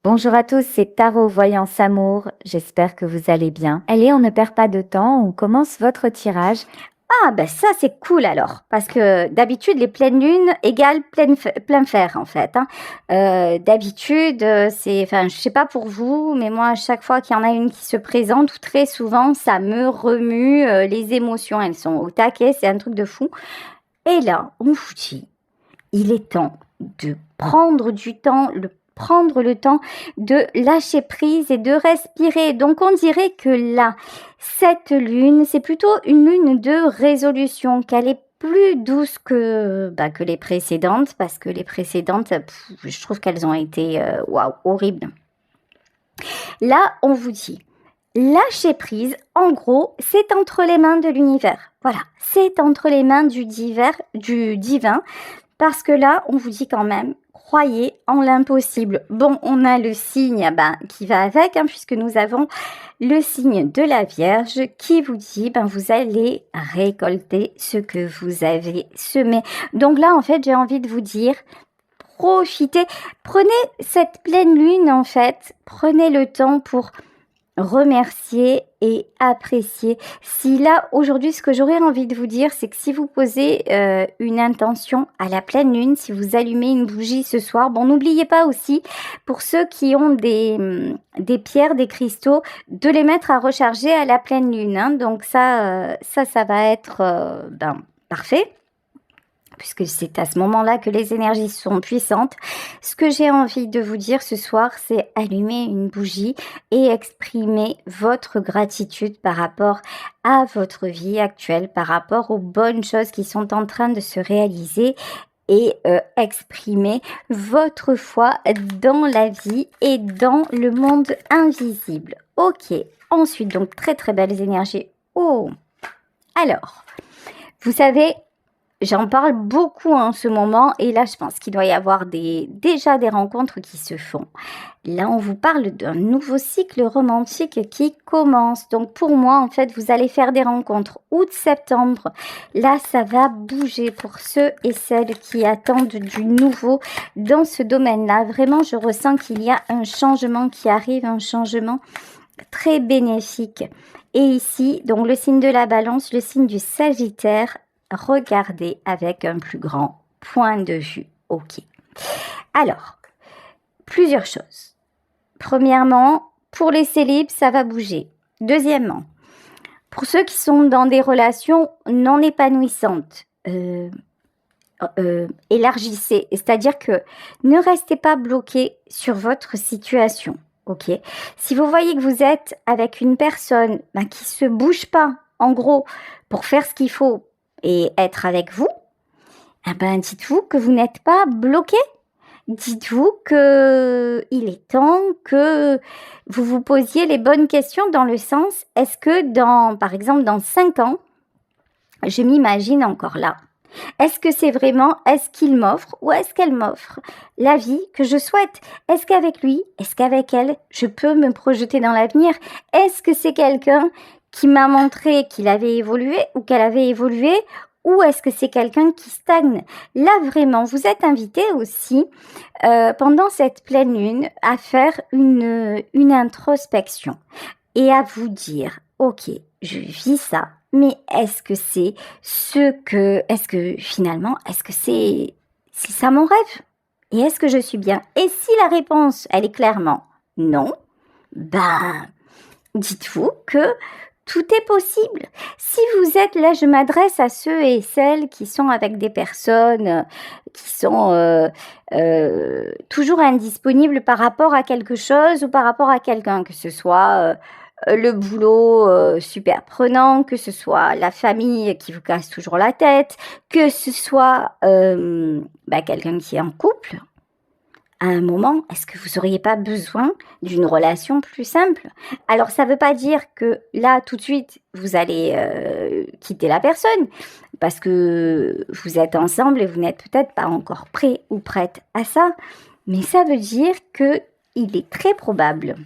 Bonjour à tous, c'est Tarot Voyance Amour. J'espère que vous allez bien. Allez, on ne perd pas de temps, on commence votre tirage. Ah, ben ça, c'est cool alors. Parce que d'habitude, les pleines lunes égale plein fer, en fait. D'habitude, enfin, je sais pas pour vous, mais moi, à chaque fois qu'il y en a une qui se présente, ou très souvent, ça me remue les émotions. Elles sont au taquet, c'est un truc de fou. Et là, on vous dit, il est temps de prendre du temps, prendre le temps de lâcher prise et de respirer. Donc on dirait que là, cette lune, c'est plutôt une lune de résolution, qu'elle est plus douce que les précédentes, parce que les précédentes, je trouve qu'elles ont été waouh, horribles. Là, on vous dit, lâcher prise, en gros, c'est entre les mains de l'univers. Voilà, c'est entre les mains du divin, parce que là, on vous dit quand même, croyez en l'impossible. Bon, on a le signe qui va avec, puisque nous avons le signe de la Vierge qui vous dit, vous allez récolter ce que vous avez semé. Donc là, en fait, j'ai envie de vous dire, profitez, prenez cette pleine lune, en fait, prenez le temps pour remercier et apprécier. Si là, aujourd'hui, ce que j'aurais envie de vous dire, c'est que si vous posez une intention à la pleine lune, si vous allumez une bougie ce soir, n'oubliez pas aussi, pour ceux qui ont des pierres, des cristaux, de les mettre à recharger à la pleine lune. Donc ça va être parfait, puisque c'est à ce moment-là que les énergies sont puissantes. Ce que j'ai envie de vous dire ce soir, c'est allumer une bougie et exprimer votre gratitude par rapport à votre vie actuelle, par rapport aux bonnes choses qui sont en train de se réaliser, et exprimer votre foi dans la vie et dans le monde invisible. Ok, ensuite, donc très très belles énergies. Oh, alors, vous savez, j'en parle beaucoup en ce moment, et là je pense qu'il doit y avoir déjà des rencontres qui se font. Là on vous parle d'un nouveau cycle romantique qui commence. Donc pour moi en fait vous allez faire des rencontres août-septembre. Là ça va bouger pour ceux et celles qui attendent du nouveau dans ce domaine-là. Vraiment je ressens qu'il y a un changement qui arrive, un changement très bénéfique. Et ici donc le signe de la Balance, le signe du Sagittaire, regardez avec un plus grand point de vue. Ok. Alors, plusieurs choses. Premièrement, pour les célibes, ça va bouger. Deuxièmement, pour ceux qui sont dans des relations non épanouissantes, élargissez. C'est-à-dire que ne restez pas bloqué sur votre situation. Ok. Si vous voyez que vous êtes avec une personne qui se bouge pas, en gros, pour faire ce qu'il faut et être avec vous, dites-vous que vous n'êtes pas bloqué. Dites-vous que il est temps que vous vous posiez les bonnes questions, dans le sens, est-ce que par exemple, dans 5 ans, je m'imagine encore là. Est-ce que c'est vraiment, est-ce qu'il m'offre ou est-ce qu'elle m'offre la vie que je souhaite? Est-ce qu'avec lui, est-ce qu'avec elle, je peux me projeter dans l'avenir? Est-ce que c'est quelqu'un qui m'a montré qu'il avait évolué ou qu'elle avait évolué, ou est-ce que c'est quelqu'un qui stagne? Là, vraiment, vous êtes invité aussi, pendant cette pleine lune, à faire une introspection et à vous dire, ok, je vis ça, mais est-ce que c'est finalement, est-ce que c'est ça mon rêve? Et est-ce que je suis bien? Et si la réponse, elle est clairement non, dites-vous que tout est possible. Si vous êtes là, je m'adresse à ceux et celles qui sont avec des personnes qui sont toujours indisponibles par rapport à quelque chose ou par rapport à quelqu'un, que ce soit le boulot super prenant, que ce soit la famille qui vous casse toujours la tête, que ce soit quelqu'un qui est en couple. À un moment, est-ce que vous n'auriez pas besoin d'une relation plus simple? Alors, ça ne veut pas dire que là, tout de suite, vous allez quitter la personne, parce que vous êtes ensemble et vous n'êtes peut-être pas encore prêt ou prête à ça, mais ça veut dire qu'il est très probable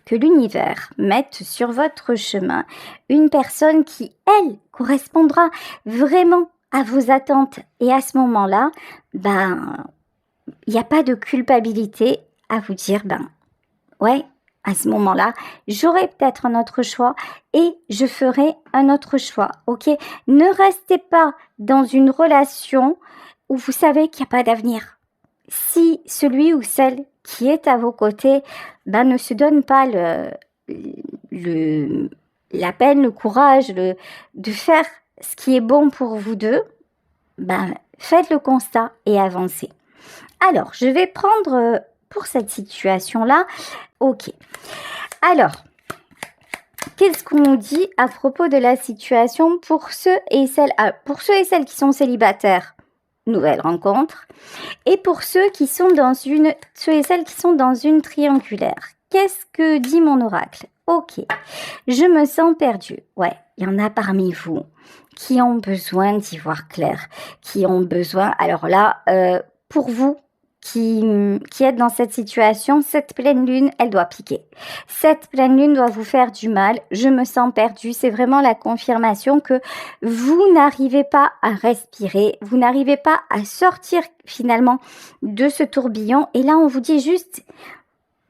que l'univers mette sur votre chemin une personne qui, elle, correspondra vraiment à vos attentes. Et à ce moment-là, il n'y a pas de culpabilité à vous dire, ouais, à ce moment-là, j'aurai peut-être un autre choix et je ferai un autre choix, ok? Ne restez pas dans une relation où vous savez qu'il n'y a pas d'avenir. Si celui ou celle qui est à vos côtés ne se donne pas la peine, le courage de faire ce qui est bon pour vous deux, faites le constat et avancez. Alors, je vais prendre pour cette situation-là, ok. Alors, qu'est-ce qu'on nous dit à propos de la situation pour ceux et celles qui sont célibataires? Nouvelle rencontre. Et pour ceux et celles qui sont dans une triangulaire, qu'est-ce que dit mon oracle? Ok, je me sens perdue. Ouais, il y en a parmi vous qui ont besoin d'y voir clair, qui ont besoin. Alors là, pour vous qui êtes dans cette situation, cette pleine lune, elle doit piquer. Cette pleine lune doit vous faire du mal. Je me sens perdue. C'est vraiment la confirmation que vous n'arrivez pas à respirer, vous n'arrivez pas à sortir finalement de ce tourbillon. Et là, on vous dit juste,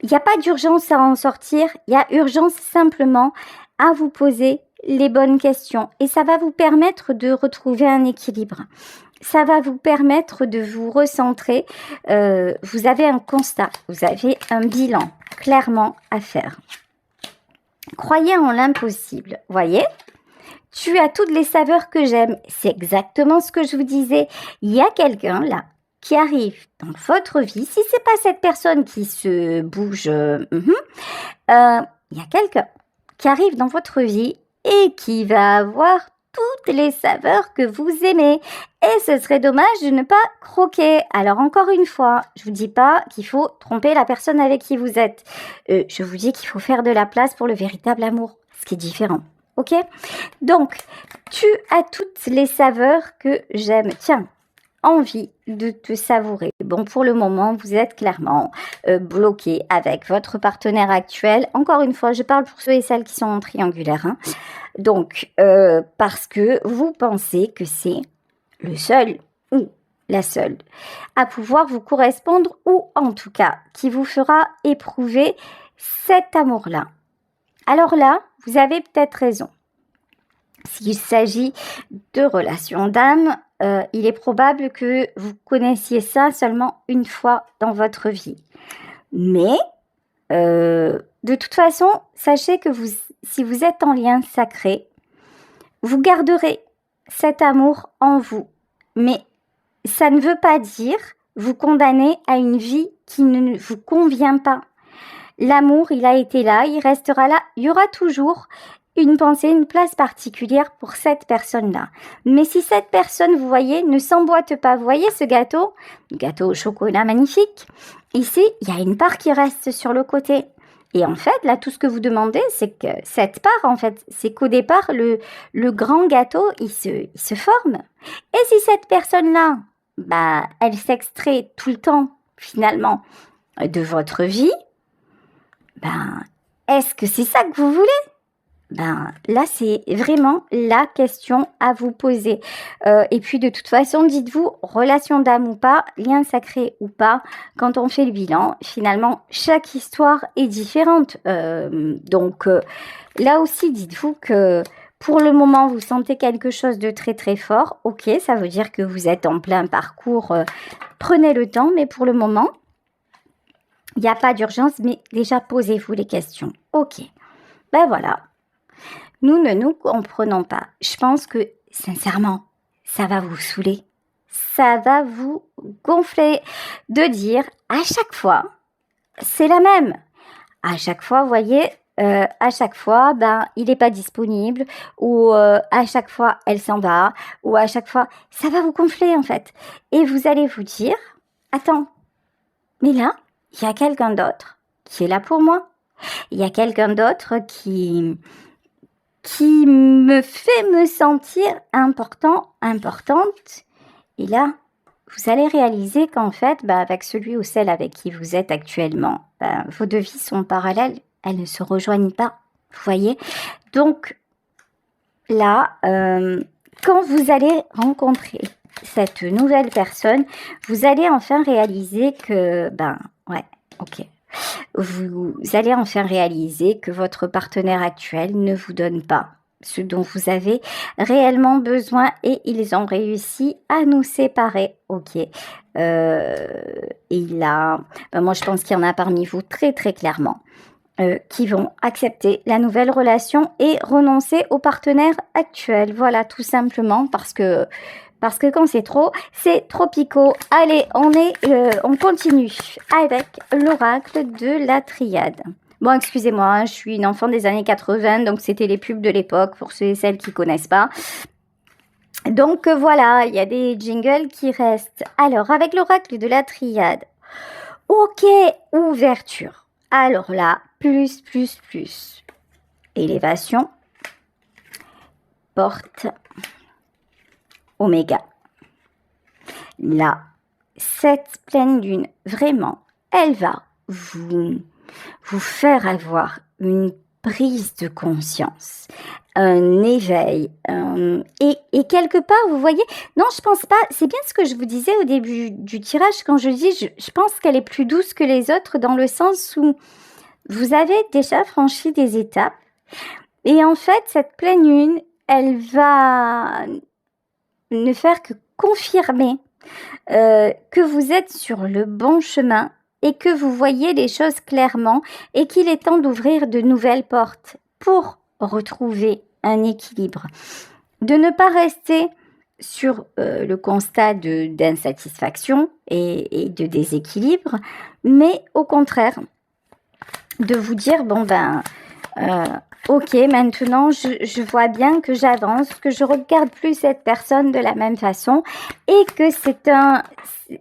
il n'y a pas d'urgence à en sortir. Il y a urgence simplement à vous poser les bonnes questions. Et ça va vous permettre de retrouver un équilibre. Ça va vous permettre de vous recentrer. Vous avez un constat, vous avez un bilan clairement à faire. Croyez en l'impossible, voyez? Tu as toutes les saveurs que j'aime. C'est exactement ce que je vous disais. Il y a quelqu'un là qui arrive dans votre vie. Si c'est pas cette personne qui se bouge, il y a quelqu'un qui arrive dans votre vie et qui va avoir toutes les saveurs que vous aimez. Et ce serait dommage de ne pas croquer. Alors encore une fois, je vous dis pas qu'il faut tromper la personne avec qui vous êtes. Je vous dis qu'il faut faire de la place pour le véritable amour, ce qui est différent. Ok? Donc, tu as toutes les saveurs que j'aime. Tiens, envie de te savourer. Bon, pour le moment, vous êtes clairement bloqué avec votre partenaire actuel. Encore une fois, je parle pour ceux et celles qui sont en triangulaire. Hein. Donc, parce que vous pensez que c'est le seul ou la seule à pouvoir vous correspondre ou en tout cas qui vous fera éprouver cet amour-là. Alors là, vous avez peut-être raison. S'il s'agit de relations d'âme, il est probable que vous connaissiez ça seulement une fois dans votre vie. Mais, de toute façon, sachez que si vous êtes en lien sacré, vous garderez cet amour en vous. Mais ça ne veut pas dire vous condamner à une vie qui ne vous convient pas. L'amour, il a été là, il restera là. Il y aura toujours une pensée, une place particulière pour cette personne-là. Mais si cette personne, vous voyez, ne s'emboîte pas, vous voyez ce gâteau au chocolat magnifique, ici, il y a une part qui reste sur le côté. Et en fait, là, tout ce que vous demandez, c'est que cette part, en fait, c'est qu'au départ, le grand gâteau, il se forme. Et si cette personne-là, elle s'extrait tout le temps, finalement, de votre vie, est-ce que c'est ça que vous voulez? Là, c'est vraiment la question à vous poser. Et puis, de toute façon, dites-vous, relation d'âme ou pas, lien sacré ou pas, quand on fait le bilan, finalement, chaque histoire est différente. Donc, là aussi, dites-vous que pour le moment, vous sentez quelque chose de très, très fort. Ok, ça veut dire que vous êtes en plein parcours. Prenez le temps, mais pour le moment, il n'y a pas d'urgence, mais déjà, posez-vous les questions. Ok, voilà. Nous ne nous comprenons pas. Je pense que, sincèrement, ça va vous saouler. Ça va vous gonfler de dire à chaque fois, c'est la même. À chaque fois, vous voyez, à chaque fois, il n'est pas disponible. Ou à chaque fois, elle s'en va. Ou à chaque fois, ça va vous gonfler en fait. Et vous allez vous dire, attends, mais là, il y a quelqu'un d'autre qui est là pour moi. Il y a quelqu'un d'autre qui me fait me sentir importante. Et là, vous allez réaliser qu'en fait, avec celui ou celle avec qui vous êtes actuellement, vos deux vies sont parallèles, elles ne se rejoignent pas, vous voyez. Donc là, quand vous allez rencontrer cette nouvelle personne, vous allez enfin réaliser que, ok, vous allez enfin réaliser que votre partenaire actuel ne vous donne pas ce dont vous avez réellement besoin et ils ont réussi à nous séparer. Ok. Et là, moi je pense qu'il y en a parmi vous très très clairement qui vont accepter la nouvelle relation et renoncer au partenaire actuel. Voilà, tout simplement parce que quand c'est trop picot. Allez, on continue avec l'oracle de la triade. Bon, excusez-moi, hein, je suis une enfant des années 80, donc c'était les pubs de l'époque, pour ceux et celles qui connaissent pas. Donc voilà, il y a des jingles qui restent. Alors, avec l'oracle de la triade. Ok, ouverture. Alors là, plus. Élévation. Porte. Oméga. Là, cette pleine lune, vraiment, elle va vous faire avoir une prise de conscience, un éveil, et quelque part, vous voyez, non, je pense pas, c'est bien ce que je vous disais au début du tirage, quand je dis, je pense qu'elle est plus douce que les autres, dans le sens où vous avez déjà franchi des étapes, et en fait, cette pleine lune, elle va ne faire que confirmer que vous êtes sur le bon chemin et que vous voyez les choses clairement et qu'il est temps d'ouvrir de nouvelles portes pour retrouver un équilibre. De ne pas rester sur le constat d'insatisfaction et de déséquilibre, mais au contraire, de vous dire, ok, maintenant je vois bien que j'avance, que je regarde plus cette personne de la même façon et que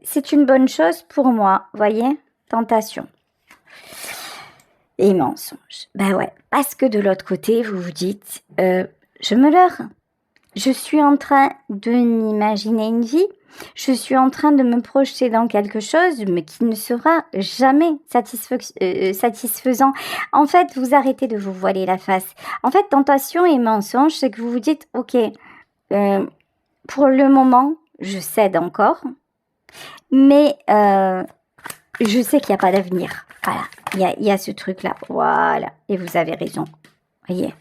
c'est une bonne chose pour moi, voyez, tentation. Et mensonge. Ben ouais, parce que de l'autre côté, vous vous dites, je me leurre. Je suis en train de m'imaginer une vie. Je suis en train de me projeter dans quelque chose, mais qui ne sera jamais satisfaisant. En fait, vous arrêtez de vous voiler la face. En fait, tentation et mensonge, c'est que vous vous dites, ok, pour le moment, je cède encore, mais je sais qu'il n'y a pas d'avenir. Voilà, il y a ce truc-là. Voilà, et vous avez raison. Voyez.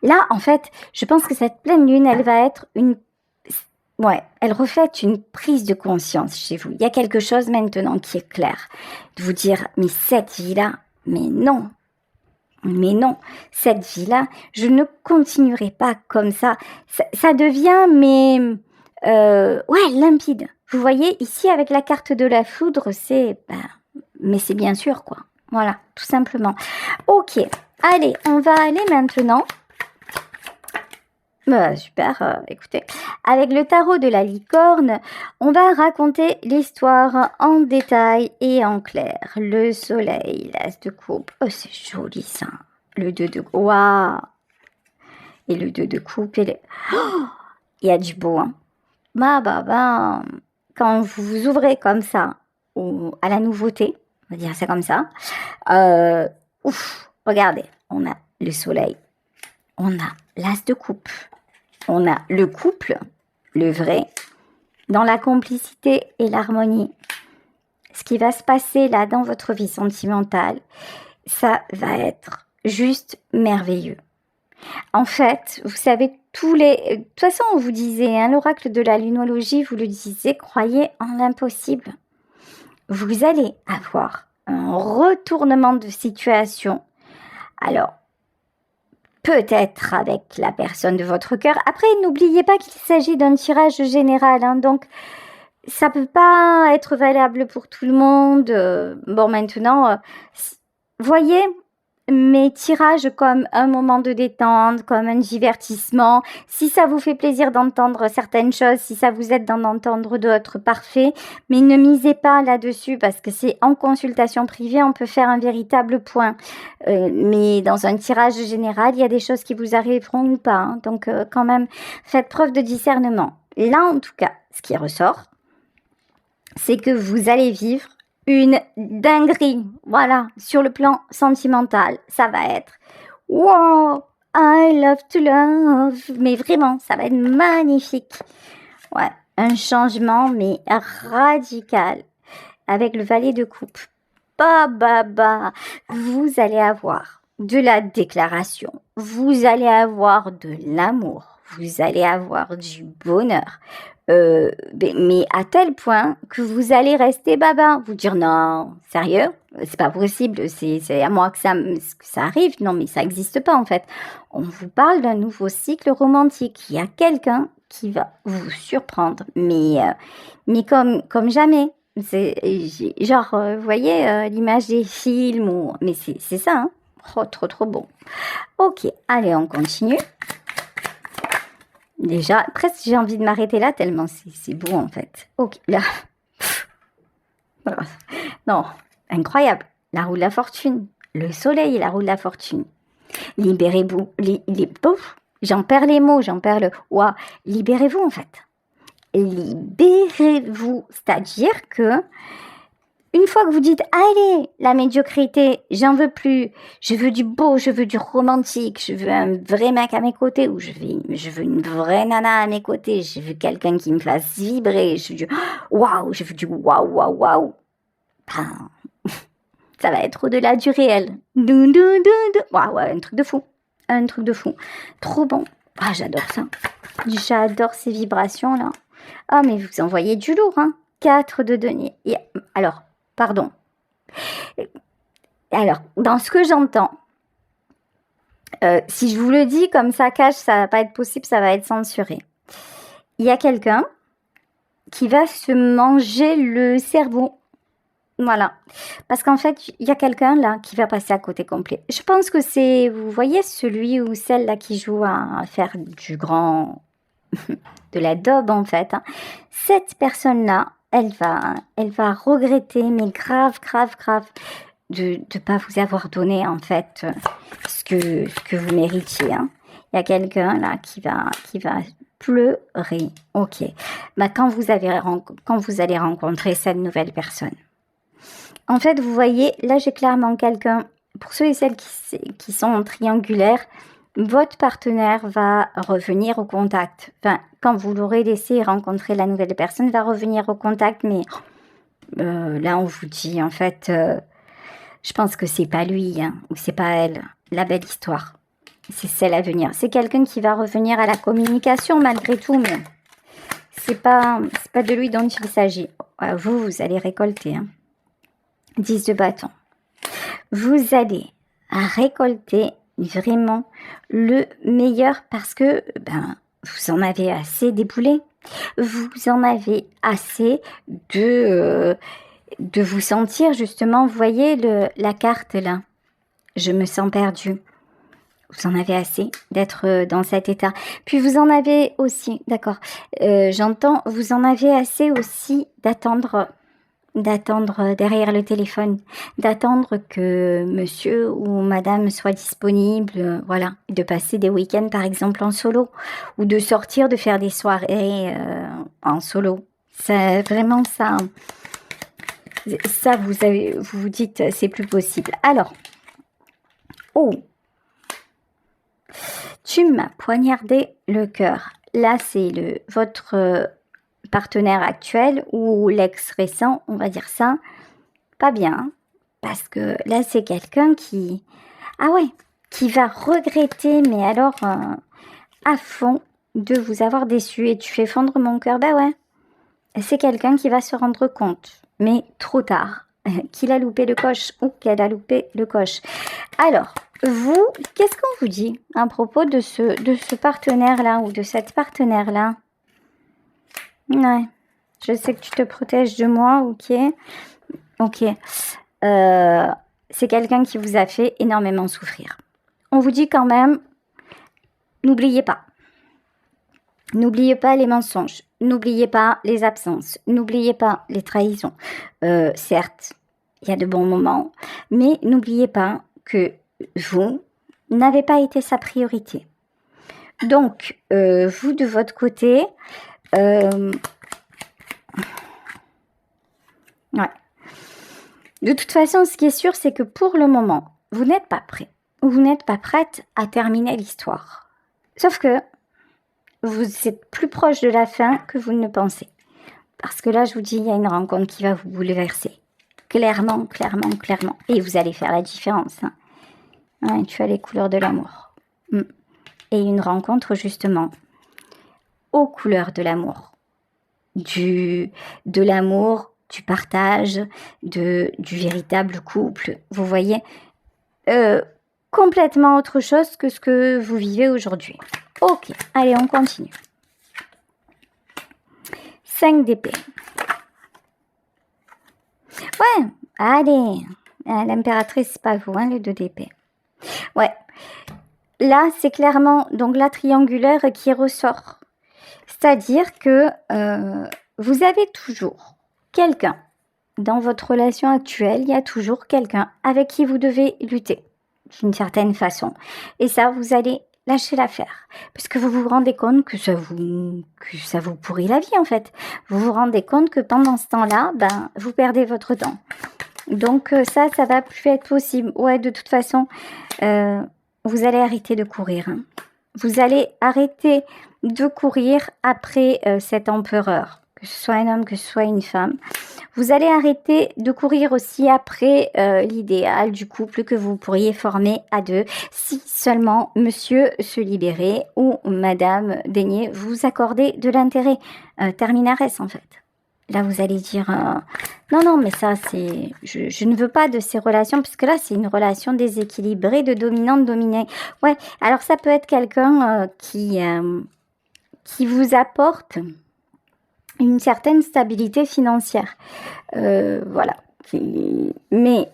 Là, en fait, je pense que cette pleine lune, elle va être elle reflète une prise de conscience chez vous. Il y a quelque chose maintenant qui est clair. De vous dire, mais cette vie-là, mais non, cette vie-là, je ne continuerai pas comme ça. Ça devient, limpide. Vous voyez, ici, avec la carte de la foudre, mais c'est bien sûr, quoi. Voilà, tout simplement. Ok, allez, on va aller maintenant... super, écoutez, avec le tarot de la licorne, on va raconter l'histoire en détail et en clair. Le soleil, l'as de coupe, oh c'est joli ça, le 2 de... Waouh. Et le 2 de coupe, il y a du beau, hein. Quand vous vous ouvrez comme ça à la nouveauté, on va dire ça comme ça, regardez, on a le soleil, on a l'as de coupe, on a le couple, le vrai, dans la complicité et l'harmonie. Ce qui va se passer là dans votre vie sentimentale, ça va être juste merveilleux. En fait, vous savez, de toute façon, on vous disait, hein, l'oracle de la lunologie, vous le disiez, croyez en l'impossible. Vous allez avoir un retournement de situation. Alors, peut-être avec la personne de votre cœur. Après, n'oubliez pas qu'il s'agit d'un tirage général, hein, donc ça peut pas être valable pour tout le monde. Maintenant, voyez mes tirages comme un moment de détente, comme un divertissement. Si ça vous fait plaisir d'entendre certaines choses, si ça vous aide d'en entendre d'autres, parfait. Mais ne misez pas là-dessus parce que c'est en consultation privée, on peut faire un véritable point. Mais dans un tirage général, il y a des choses qui vous arriveront ou pas. Hein. Donc quand même, faites preuve de discernement. Là, en tout cas, ce qui ressort, c'est que vous allez vivre une dinguerie, voilà, sur le plan sentimental, ça va être wow, I love to love, mais vraiment, ça va être magnifique. Ouais, un changement, mais radical, avec le valet de coupe. vous allez avoir de la déclaration, vous allez avoir de l'amour, vous allez avoir du bonheur. Mais à tel point que vous allez rester baba, vous dire non, sérieux, c'est pas possible, c'est à moi que ça arrive, non mais ça n'existe pas en fait. On vous parle d'un nouveau cycle romantique, il y a quelqu'un qui va vous surprendre, mais comme jamais. C'est genre, vous voyez l'image des films, mais c'est ça, hein. Oh, trop bon. Ok, allez, on continue. Déjà, presque j'ai envie de m'arrêter là tellement c'est beau en fait. Ok, là. Non, incroyable. La roue de la fortune. Le soleil et la roue de la fortune. Libérez-vous. J'en perds les mots, j'en perds le... Ouah, libérez-vous en fait. Libérez-vous. C'est-à-dire que une fois que vous dites « Allez, la médiocrité, j'en veux plus, je veux du beau, je veux du romantique, je veux un vrai mec à mes côtés, ou je veux une vraie nana à mes côtés, je veux quelqu'un qui me fasse vibrer, je veux du waouh, je veux du waouh. » Ben, ça va être au-delà du réel. Waouh, un truc de fou. Un truc de fou. Trop bon. Ah, j'adore ça. J'adore ces vibrations-là. Ah, mais vous envoyez du lourd, hein. 4 de denier. Alors, pardon. Alors, dans ce que j'entends, si je vous le dis comme ça cache, ça va pas être possible, ça va être censuré. Il y a quelqu'un qui va se manger le cerveau. Voilà. Parce qu'en fait, il y a quelqu'un là qui va passer à côté complet. Je pense que c'est, vous voyez, celui ou celle là qui joue à faire du grand... de la daube en fait. Hein. Cette personne-là, elle va regretter, mais grave, de ne pas vous avoir donné en fait ce que vous méritiez. Hein. Il y a quelqu'un là qui va pleurer. Ok. Bah, quand vous allez rencontrer cette nouvelle personne. En fait, vous voyez, là j'ai clairement quelqu'un, pour ceux et celles qui sont triangulaires, votre partenaire va revenir au contact. Enfin, quand vous l'aurez laissé rencontrer la nouvelle personne, va revenir au contact, mais là on vous dit en fait, je pense que c'est pas lui hein, ou c'est pas elle. La belle histoire, c'est celle à venir. C'est quelqu'un qui va revenir à la communication malgré tout, mais c'est pas de lui dont il s'agit. Vous allez récolter. Hein. 10 de bâton. Vous allez récolter vraiment le meilleur parce que vous en avez assez des boulets. Vous en avez assez de vous sentir justement, vous voyez la carte là. Je me sens perdue. Vous en avez assez d'être dans cet état. Puis vous en avez aussi, d'accord, j'entends, vous en avez assez aussi d'attendre derrière le téléphone, d'attendre que monsieur ou madame soit disponible, voilà, de passer des week-ends par exemple en solo, ou de sortir, de faire des soirées en solo. C'est vraiment ça. Ça, vous vous dites, c'est plus possible. Alors, tu m'as poignardé le cœur. Là, c'est votre partenaire actuel ou l'ex récent, on va dire ça, pas bien, parce que là c'est quelqu'un qui va regretter, mais alors à fond de vous avoir déçu, et tu fais fondre mon cœur. Bah ouais, c'est quelqu'un qui va se rendre compte, mais trop tard, qu'il a loupé le coche ou qu'elle a loupé le coche. Alors, vous, qu'est-ce qu'on vous dit à propos de ce partenaire-là ou de cette partenaire-là? Ouais, je sais que tu te protèges de moi, ok. C'est quelqu'un qui vous a fait énormément souffrir. On vous dit quand même, n'oubliez pas les mensonges, n'oubliez pas les absences, n'oubliez pas les trahisons. Certes, il y a de bons moments, mais n'oubliez pas que vous n'avez pas été sa priorité. Donc, vous de votre côté... Ouais. De toute façon, ce qui est sûr, c'est que pour le moment, vous n'êtes pas prêt. Vous n'êtes pas prête à terminer l'histoire. Sauf que vous êtes plus proche de la fin que vous ne le pensez. Parce que là, je vous dis, il y a une rencontre qui va vous bouleverser. Clairement, clairement, clairement. Et vous allez faire la différence. Hein. Ouais, tu as les couleurs de l'amour. Et une rencontre, justement, aux couleurs de l'amour. De l'amour, du partage, du véritable couple. Vous voyez, complètement autre chose que ce que vous vivez aujourd'hui. Ok, allez, on continue. 5 d'épée. Ouais, allez. L'impératrice, c'est pas vous, hein, les 2 d'épée. Ouais. Là, c'est clairement donc la triangulaire qui ressort. C'est-à-dire que vous avez toujours quelqu'un dans votre relation actuelle, il y a toujours quelqu'un avec qui vous devez lutter d'une certaine façon. Et ça, vous allez lâcher l'affaire parce que vous vous rendez compte que ça vous pourrit la vie en fait. Vous vous rendez compte que pendant ce temps-là, vous perdez votre temps. Donc ça va plus être possible. Ouais, de toute façon, vous allez arrêter de courir. Hein. Vous allez arrêter de courir après cet empereur, que ce soit un homme, que ce soit une femme. Vous allez arrêter de courir aussi après l'idéal du couple que vous pourriez former à 2 si seulement monsieur se libérait ou madame daignait vous accorder de l'intérêt. Terminares en fait. Là, vous allez dire non, mais ça, c'est. Je ne veux pas de ces relations, puisque là, c'est une relation déséquilibrée de dominante-dominée. Ouais, alors ça peut être quelqu'un qui vous apporte une certaine stabilité financière. Voilà. Mais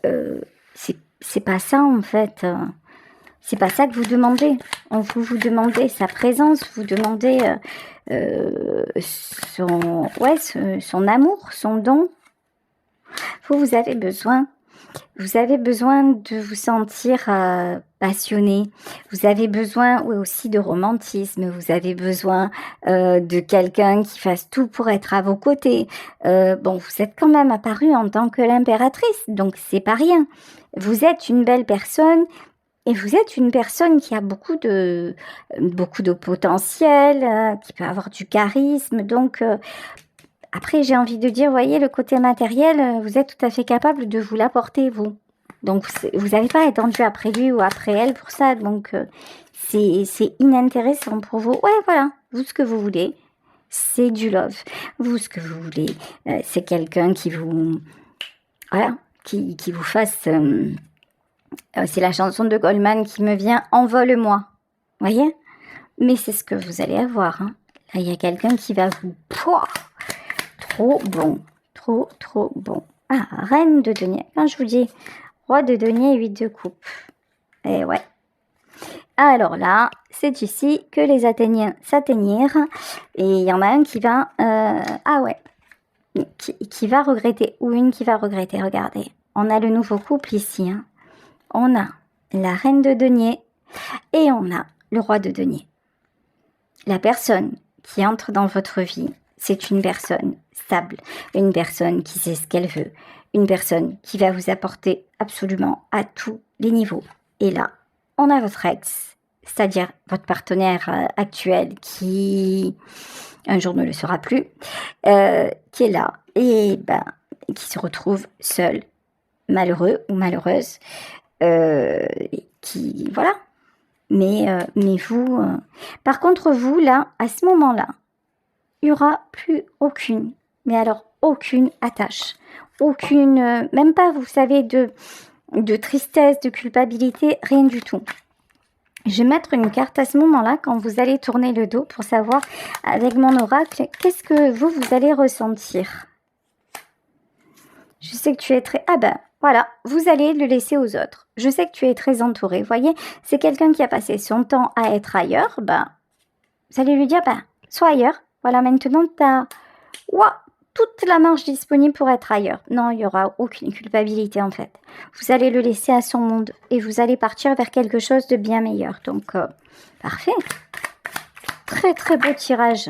c'est pas ça, en fait. C'est pas ça que vous demandez. Vous demandez sa présence, vous demandez son amour, son don. Vous avez besoin de vous sentir passionné. Vous avez besoin aussi de romantisme. Vous avez besoin de quelqu'un qui fasse tout pour être à vos côtés. Vous êtes quand même apparue en tant que l'impératrice, donc c'est pas rien. Vous êtes une belle personne. Et vous êtes une personne qui a beaucoup de potentiel, qui peut avoir du charisme. Donc, après, j'ai envie de dire, voyez, le côté matériel, vous êtes tout à fait capable de vous l'apporter, vous. Donc, vous n'avez pas attendu après lui ou après elle pour ça. Donc, c'est inintéressant pour vous. Ouais, voilà, vous, ce que vous voulez, c'est du love. Vous, ce que vous voulez, c'est quelqu'un qui vous... Voilà, qui vous fasse... c'est la chanson de Goldman qui me vient « Envole-moi ». Voyez? Mais c'est ce que vous allez avoir. Hein. Là, il y a quelqu'un qui va vous... Pouah, trop bon. Trop, trop bon. Ah, reine de denier. Quand je vous dis roi de denier, 8 de coupe. Et ouais. Alors là, c'est ici que les Athéniens s'atteignirent. Et il y en a un qui va... qui va regretter. Ou une qui va regretter. Regardez. On a le nouveau couple ici. Hein. On a la reine de denier et on a le roi de denier. La personne qui entre dans votre vie, c'est une personne stable, une personne qui sait ce qu'elle veut, une personne qui va vous apporter absolument à tous les niveaux. Et là, on a votre ex, c'est-à-dire votre partenaire actuel qui, un jour ne le sera plus, qui est là et qui se retrouve seul, malheureux ou malheureuse. Voilà. Mais vous, par contre, vous, là, à ce moment-là, il n'y aura plus aucune, mais alors aucune attache, aucune, même pas, vous savez, de tristesse, de culpabilité, rien du tout. Je vais mettre une carte à ce moment-là, quand vous allez tourner le dos pour savoir, avec mon oracle, qu'est-ce que vous allez ressentir. Je sais que tu es très... Voilà, vous allez le laisser aux autres. Je sais que tu es très entouré. Vous voyez, c'est quelqu'un qui a passé son temps à être ailleurs. Vous allez lui dire, sois ailleurs. Voilà, maintenant, tu as toute la marge disponible pour être ailleurs. Non, il n'y aura aucune culpabilité, en fait. Vous allez le laisser à son monde et vous allez partir vers quelque chose de bien meilleur. Donc, parfait. Très, très beau tirage.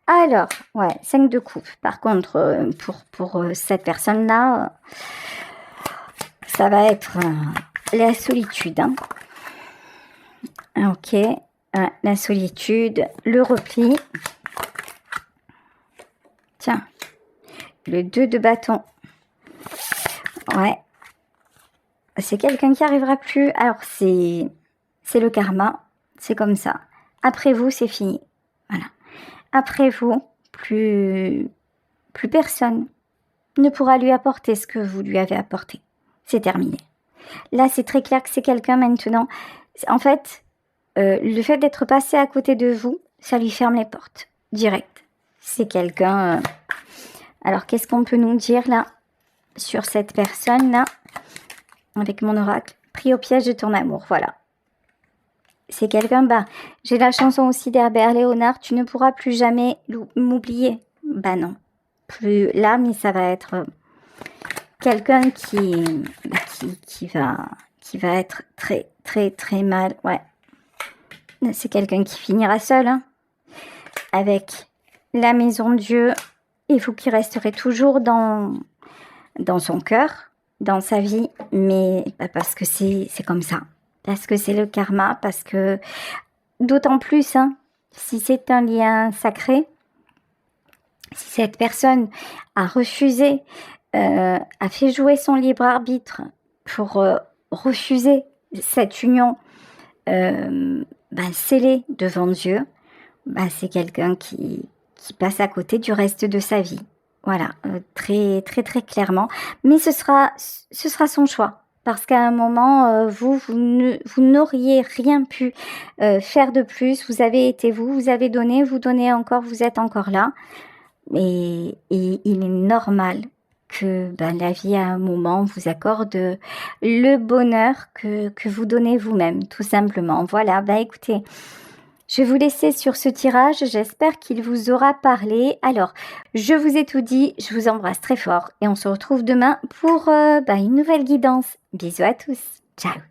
Alors, 5 de coupe. Par contre, pour cette personne-là... ça va être la solitude. Hein. Ok. La solitude, le repli. Tiens. Le 2 de bâton. Ouais. C'est quelqu'un qui arrivera plus. Alors, c'est le karma. C'est comme ça. Après vous, c'est fini. Voilà. Après vous, plus personne ne pourra lui apporter ce que vous lui avez apporté. C'est terminé. Là, c'est très clair que c'est quelqu'un maintenant. En fait, le fait d'être passé à côté de vous, ça lui ferme les portes. Direct. C'est quelqu'un... Alors, qu'est-ce qu'on peut nous dire là sur cette personne-là avec mon oracle? Pris au piège de ton amour, voilà. C'est quelqu'un, j'ai la chanson aussi d'Herbert Léonard, tu ne pourras plus jamais m'oublier. Non, plus là, mais ça va être quelqu'un qui va être très, très, très mal, ouais. C'est quelqu'un qui finira seul, hein, avec la maison de Dieu, et vous qui resterez toujours dans son cœur, dans sa vie, mais parce que c'est comme ça. Parce que c'est le karma, parce que d'autant plus, hein, si c'est un lien sacré, si cette personne a refusé, a fait jouer son libre arbitre pour refuser cette union scellée devant Dieu, c'est quelqu'un qui passe à côté du reste de sa vie. Voilà, très très très clairement. Mais ce sera son choix. Parce qu'à un moment, vous n'auriez rien pu faire de plus. Vous avez été vous avez donné, vous donnez encore, vous êtes encore là. Et il est normal que la vie à un moment vous accorde le bonheur que vous donnez vous-même, tout simplement. Voilà, écoutez, je vais vous laisser sur ce tirage. J'espère qu'il vous aura parlé. Alors, je vous ai tout dit. Je vous embrasse très fort et on se retrouve demain pour une nouvelle guidance. Bisous à tous. Ciao.